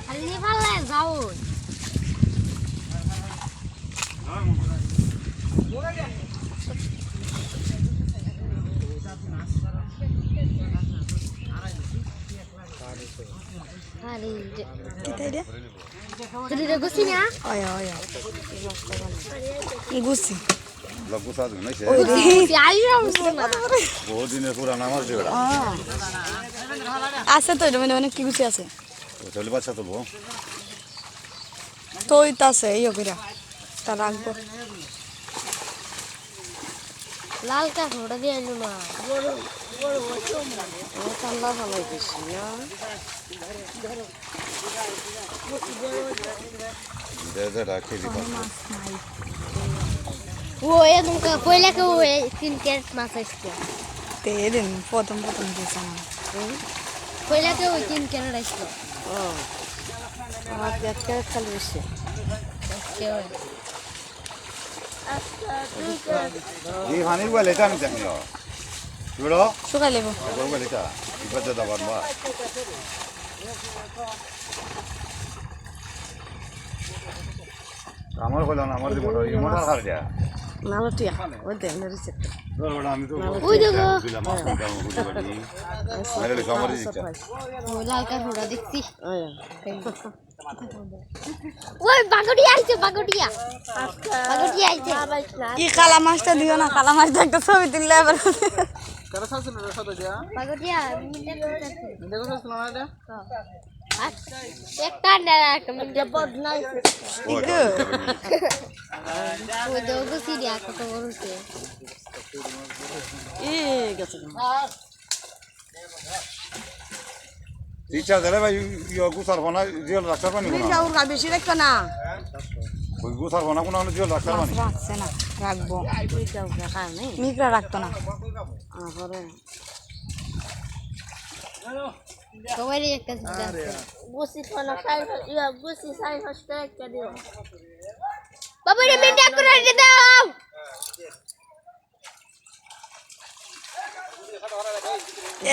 খালি ভালো যাও আরে তুই রে গুছি না ওয়া ওয়া গুছি লগুসা দিন নাকি গুছি আইও না বহুত দিনের পুরানা মাছ দিওড়া আছে তো এটা মানে অনেক কি গুছি আছে চলি বাচ্চা তুলবো তো ইতাছে ইয়ো কইরা তা রাখবো লাল কাঠ ওটা দিয়ে আইলো না বড় বড় ও ঠান্ডা ভালো হইছে না দে রাখি দিবা ও একদম কইলা কে ও 3 ক্যারেট মাছ আসছে তেদিন প্রথম দিছে না কইলা কে ও 3 ক্যারেট আসছে ও আমার 1 ক্যারেট খালি হইছে কে এই হানি বলে এটা আমি জানি না বুড়ো শুকাই লেবো বড় বলে এটা ইবাদত দাবার মা আমার হলো না আমার দিব এই মোটা খার দিয়া নালো টিয়া ওই দেন রিসেপ্ট বড় আমি তো ওই দেখো দিলাম মেরে সমরি দিচ্ছা ও লাল কাঠ ওটা দেখছি ওই বাগড়িয়া আইছে বাগড়িয়া আইছে ই কালা মাছটা দিও না কালা মাছটা একটা ছবি তুললে এবার কারা ছাড়ছিল রে সাথে দিয়া বাগড়িয়া দেখো ছাড়ছিল না এটা একটা না একটা বদলাই ওই দোগো সিরিয়া কত বলছে ই গেছে ইচ্ছা দিলে ভাই ইয়ে গুছার বানা জিয়াল রাখতে পারবি না যাও কা বেশি রাখতো না ওই গুছার বানা কোনো জিয়াল রাখতে পারবি রাখছে না রাখবো মিকরা রাখতো না পরে সবাই একটা সিদ্ধান্ত গুছি খানা খাই ইয়া গুছি সাই হস্তে একটা দিও বাবা রে মেন্টা করে দাও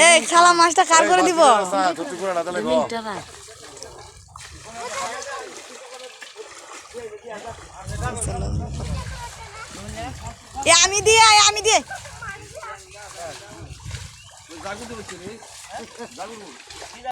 এই খালা মাছটা কার করে দিব তুই করে না তাহলে গো আমি দিয়ে